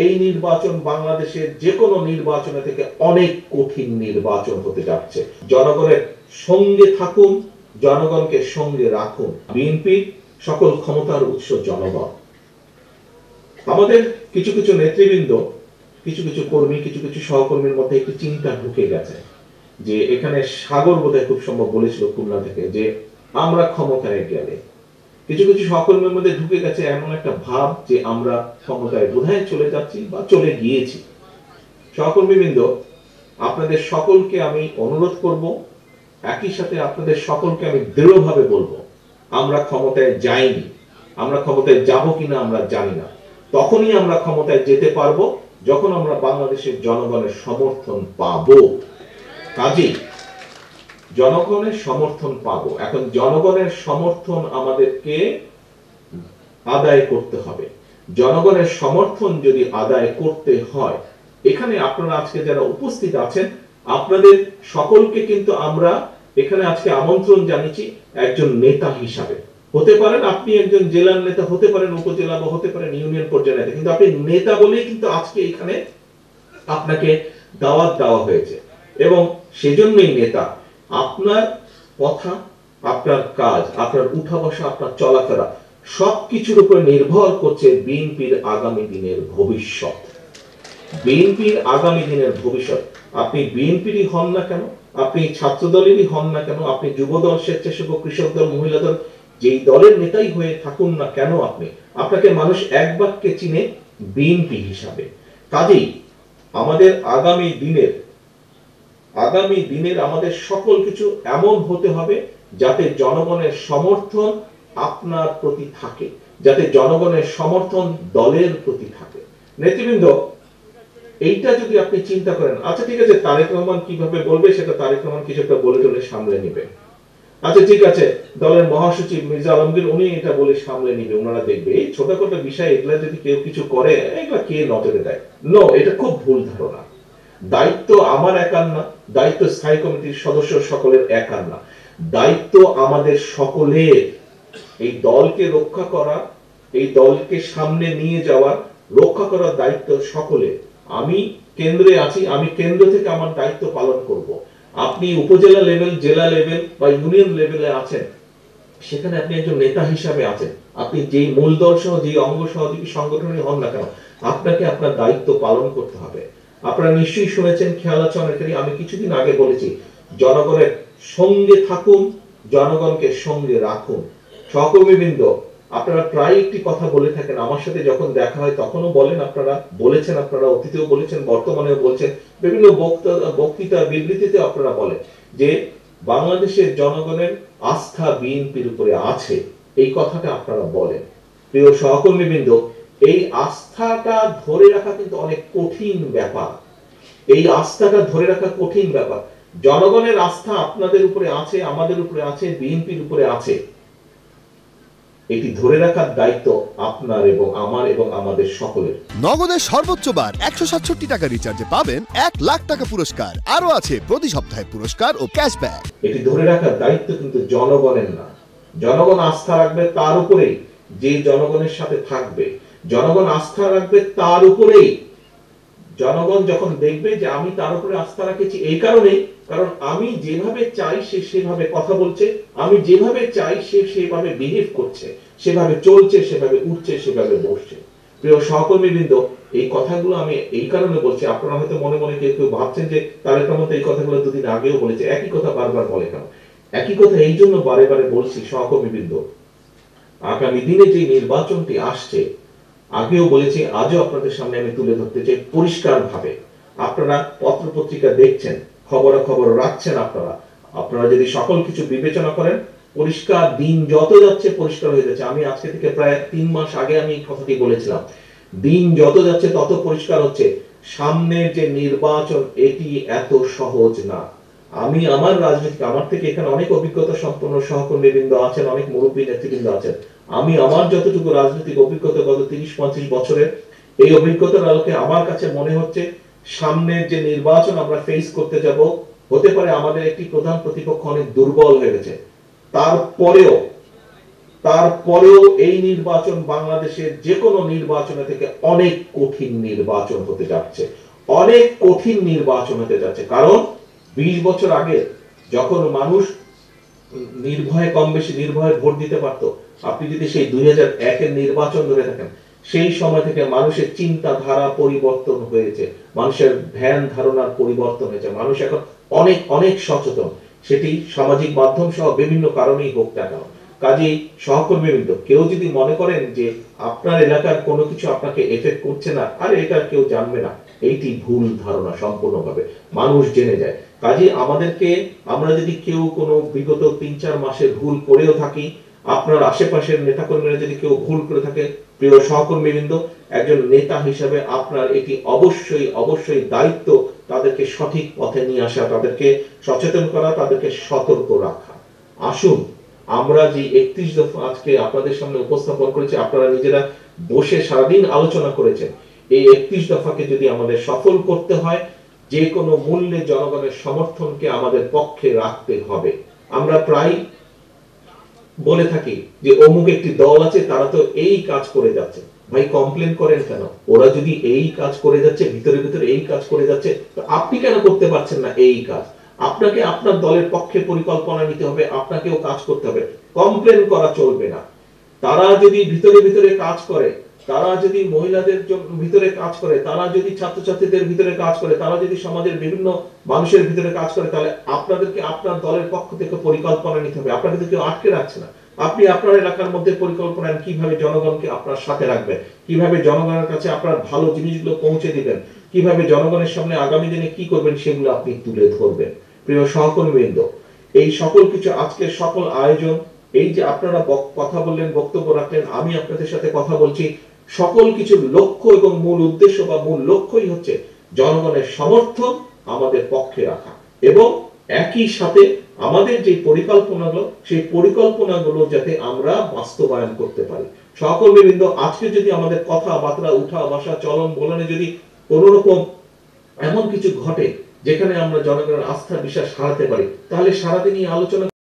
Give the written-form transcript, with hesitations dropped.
এই নির্বাচন বাংলাদেশের যে কোনো নির্বাচনের থেকে অনেক কঠিন নির্বাচন হতে যাচ্ছে। জনগণের সঙ্গে থাকুন, জনগণকে সঙ্গে রাখুন। বিএনপি সকল ক্ষমতার উৎস জনগণ। আমাদের কিছু কিছু নেতৃবৃন্দ, কিছু কিছু কর্মী, কিছু কিছু সহকর্মীর মধ্যে একটি চিন্তা ঢুকে গেছে যে এখানে সাগর বোধহয় খুব সম্ভব বলেছিল খুলনা থেকে যে আমরা ক্ষমতায় গেলে, কিছু কিছু সহকর্মীর মধ্যে ঢুকে গেছে এমন একটা ভাব যে আমরা ক্ষমতায় বোধহয় চলে যাচ্ছি বা চলে গিয়েছি। সহকর্মীবৃন্দ, আপনাদের সকলকে আমি অনুরোধ করব, একই সাথে আপনাদের সকলকে আমি দৃঢ়ভাবে বলবো, আমরা ক্ষমতায় যাইনি। আমরা ক্ষমতায় যাব কিনা আমরা জানি না। তখনই আমরা ক্ষমতায় যেতে পারবো যখন আমরা বাংলাদেশের জনগণের সমর্থন পাবো। কাজেই জনগণের সমর্থন পাবো। এখন জনগণের সমর্থন আমাদেরকে আদায় করতে হবে। জনগণের সমর্থন যদি আদায় করতে হয়, এখানে আপনারা আজকে যারা উপস্থিত আছেন আপনাদের সকলকে কিন্তু আমরা এখানে আজকে আমন্ত্রণ জানিয়েছি একজন নেতা হিসাবে। হতে পারেন আপনি একজন জেলার নেতা, হতে পারেন উপজেলা বা হতে পারেন ইউনিয়ন পর্যায়ের নেতা, কিন্তু আপনি নেতা বলেই কিন্তু আজকে এখানে আপনাকে দাওয়াত দেওয়া হয়েছে এবং সেজন্যই নেতা। আপনার কথা, আপনার কাজ, আপনার উঠা বসা, আপনার চলাফেরা সবকিছুর উপর নির্ভর করছে বিএনপির আগামী দিনের ভবিষ্যৎ। বিএনপির আগামী দিনের ভবিষ্যৎ। আপনি বিএনপিরই হন না কেন, আপনি ছাত্র দলেরই হন না কেন, আপনি যুব দল, স্বেচ্ছাসেবক, কৃষক দল, মহিলা দল, যেই দলের নেতাই হয়ে থাকুন না কেন, আপনাকে মানুষ এক বাক্যে চিনে বিএনপি হিসাবে। কাজেই আমাদের আগামী দিনের আমাদের সকল কিছু এমন হতে হবে যাতে জনগণের সমর্থন আপনার প্রতি থাকে, যাতে জনগণের সমর্থন দলের প্রতি থাকে। নেতৃবৃন্দ, এইটা যদি আপনি চিন্তা করেন, আচ্ছা ঠিক আছে তারেক রহমান কিভাবে বলবে সেটা তারেক রহমান কিছু একটা বলে টলে সামলে নিবে, আচ্ছা ঠিক আছে দলের মহাসচিব মির্জা আলমগীর উনি এটা বলে সামলে নিবে, ওনারা দেখবে। এই ছোটখাটো বিষয় এগুলা যদি কেউ কিছু করে এগুলা কে নজরে দেয়? নো, এটা খুব ভুল ধারণা। দায়িত্ব আমার একার না, দায়িত্ব স্থায়ী কমিটির সদস্য সকলের একার না, দায়িত্ব আমাদের সকলের। এই দলকে রক্ষা করা, এই দলকে সামনে নিয়ে যাওয়ার, রক্ষা করার দায়িত্ব সকলের। আমি কেন্দ্রে আছি, আমি কেন্দ্র থেকে আমার দায়িত্ব পালন করব। আপনি উপজেলা লেভেল, জেলা লেভেল বা ইউনিয়ন লেভেলে আছেন, সেখানে আপনি একজন নেতা হিসাবে আছেন। আপনি যেই মূলদল সহ যেই অঙ্গ সহযোগী সংগঠনই হন না কেন, আপনাকে আপনার দায়িত্ব পালন করতে হবে। আপনারা নিশ্চয়ই শুনেছেন, খেয়াল আছে অনেকেরই, আমি কিছুদিন আগে বলেছি জনগণের সঙ্গে থাকুন, জনগণকে সঙ্গে রাখুন। সহকর্মীবৃন্দ, আপনারা প্রায় একটি কথা বলে থাকেন, আমার সাথে যখন দেখা হয় তখনও বলেন, আপনারা বলেছেন, আপনারা অতীতেও বলেছেন, বর্তমানেও বলছেন, বিভিন্ন বক্তৃতা বিবৃতিতে আপনারা বলেন যে বাংলাদেশের জনগণের আস্থা বিএনপির উপরে আছে। এই কথাটা আপনারা বলেন। প্রিয় সহকর্মীবৃন্দ, এই আস্থাটা ধরে রাখা কিন্তু অনেক কঠিন ব্যাপার। এই আস্থাটা ধরে রাখা কঠিন ব্যাপার। জনগণের আস্থা আপনাদের উপরে আছে, আমাদের উপরে আছে, বিএনপির উপরে আছে। এটি ধরে রাখার দায়িত্ব আপনার এবং আমার এবং আমাদের সকলের। নগদের সর্বোচ্চ বার 167 টাকা রিচার্জে পাবেন 1 লাখ টাকা পুরস্কার। আরো আছে প্রতি সপ্তাহে পুরস্কার ও ক্যাশব্যাক। এটি ধরে রাখার দায়িত্ব কিন্তু জনগণের না। জনগণ আস্থা রাখবে তার উপরেই যে জনগণের সাথে থাকবে, জনগণ আস্থা রাখবে তার উপরেই। জনগণ যখন দেখবে যে আমি তার উপরে আস্থা রাখেছি এই কারণে, কারণ আমি যেভাবে চাই সে সেভাবে কথা বলছে, আমি যেভাবে চাই সে সেভাবে বিহেভ করছে, সেভাবে চলছে, সেভাবে উঠছে, সেভাবে বসছে। প্রিয় সহকর্মীবৃন্দ, এই কথাগুলো আমি এই কারণে বলছি, আপনারা হয়তো মনে মনে কেউ কেউ ভাবছেন যে তারেক রহমান এই কথাগুলো দুদিন আগেও বলেছে, একই কথা বারবার বলে কেন? একই কথা এই জন্য বারে বারে বলছি সহকর্মীবৃন্দ, আগামী দিনে যে নির্বাচনটি আসছে, আগেও বলেছি, আজও আপনাদের সামনে আমি তুলে ধরতে চাই পরিষ্কার ভাবে। আপনারা পত্র পত্রিকা দেখছেন, খবর রাখছেন, আপনারা যদি সকল কিছু বিবেচনা করেন, পরিষ্কার দিন যত যাচ্ছে পরিষ্কার হয়ে যাচ্ছে। আমি আজকে থেকে প্রায় 3 মাস আগে আমি এই কথাটি বলেছিলাম, দিন যত যাচ্ছে তত পরিষ্কার হচ্ছে সামনের যে নির্বাচন এটি এত সহজ না। আমি আমার রাজনীতি, আমার থেকে এখানে অনেক অভিজ্ঞতা সম্পন্ন সহকর্মীবৃন্দ আছেন, অনেক মুরব্বী নেতৃবৃন্দ আছেন। আমি আমার যতটুকু রাজনৈতিক অভিজ্ঞতা গত 30-35 বছরের, এই অভিজ্ঞতার আলোকে আমার কাছে মনে হচ্ছে সামনের যে নির্বাচন আমরা ফেস করতে যাব, হতে পারে আমাদের একটি প্রধান প্রতিপক্ষ অনেক দুর্বল হয়ে গেছে, তারপরেও তারপরেও এই নির্বাচন বাংলাদেশের যে কোনো নির্বাচনের থেকে অনেক কঠিন নির্বাচন হতে যাচ্ছে, অনেক কঠিন নির্বাচন হতে যাচ্ছে। কারণ 20 বছর আগে যখন মানুষ নির্ভয়ে, কম বেশি নির্ভয়ে ভোট দিতে পারতো, আপনি যদি সেই 2001-এর নির্বাচন ধরে থাকেন, সেই সময় থেকে মানুষের চিন্তাধারা পরিবর্তন হয়েছে, মানুষের ধ্যান ধারণার পরিবর্তন হয়েছে, মানুষ এখন অনেক অনেক সচেতন, সেটি সামাজিক মাধ্যম সহ বিভিন্ন কারণেই হোক না কেন। কাজেই সহকর্মীবৃন্দ, কেউ যদি মনে করেন যে আপনার এলাকার কোনো কিছু আপনাকে এফেক্ট করছে না, আরে এটা কেউ জানবে না, এইটি ভুল ধারণা সম্পূর্ণভাবে, মানুষ জেনে যায়। কাজে আমাদেরকে, আমরা যদি কেউ কোনো বিগত 3-4 মাসে ভুল করেও থাকি, আপনার আশেপাশের নেতাকর্মীরা যদি কেউ ভুল করে থাকে, প্রিয় সহকর্মীবৃন্দ, একজন নেতা হিসেবে আপনার এটি অবশ্যই অবশ্যই দায়িত্ব তাদেরকে সঠিক পথে নিয়ে আসা, তাদেরকে সচেতন করা, তাদেরকে সতর্ক রাখা। আসুন আমরা যে 31 দফা আজকে আপনাদের সামনে উপস্থাপন করেছি, আপনারা নিজেরা বসে সারাদিন আলোচনা করেছেন, এই 31 দফাকে যদি আমাদের সফল করতে হয়, যে কোনো মূল্যে জনগণের সমর্থনকে আমাদের পক্ষে রাখতে হবে। আমরা প্রায় বলে থাকি যে অমুক একটি দল আছে, তারা তো এই কাজ করে যাচ্ছে। ভাই, কমপ্লেন করেন কেন? ওরা যদি এই কাজ করে যাচ্ছে, ভিতরে ভিতরে এই কাজ করে যাচ্ছে, তো আপনি কেন করতে পারছেন না এই কাজ? আপনাকে আপনার দলের পক্ষে পরিকল্পনা নিতে হবে, আপনাকেও কাজ করতে হবে, কমপ্লেন করা চলবে না। তারা যদি ভিতরে ভিতরে কাজ করে, তারা যদি মহিলাদের ভিতরে কাজ করে, তারা যদি ছাত্রছাত্রীদের ভিতরে কাজ করে, তারা যদি সমাজের বিভিন্ন মানুষের ভিতরে কাজ করে, তাহলে আপনাদেরকে আপনার দলের পক্ষ থেকে পরিকল্পনা নিতে হবে। আপনাকে তো কেউ আটকে রাখছে না। আপনি আপনার এলাকার মধ্যে পরিকল্পনা কিভাবে জনগণকে আপনার সাথে রাখবেন, কিভাবে জনগণের কাছে আপনার ভালো জিনিসগুলো পৌঁছে দিবেন, কিভাবে জনগণের সামনে আগামী দিনে কি করবেন, সেগুলো আপনি তুলে ধরবেন। প্রিয় সহকর্মীবৃন্দ, এই সকল কিছু, আজকের সকল আয়োজন, এই যে আপনারা কথা বললেন, বক্তব্য রাখলেন, আমি আপনাদের সাথে কথা বলছি, সকল কিছুর লক্ষ্য এবং মূল উদ্দেশ্য বা মূল লক্ষ্যই হচ্ছে জনগণের সমর্থন আমাদের পক্ষে রাখা, এবং একই সাথে আমাদের যে পরিকল্পনাগুলো, সেই পরিকল্পনাগুলো যাতে আমরা বাস্তবায়ন করতে পারি। সহকর্মীবৃন্দ, আজকে যদি আমাদের কথাবার্তা, উঠা বসা, চলন বলনে যদি কোনো রকম এমন কিছু ঘটে যেখানে আমরা জনগণের আস্থা বিশ্বাস হারাতে পারি, তাহলে সারাদিন এই আলোচনা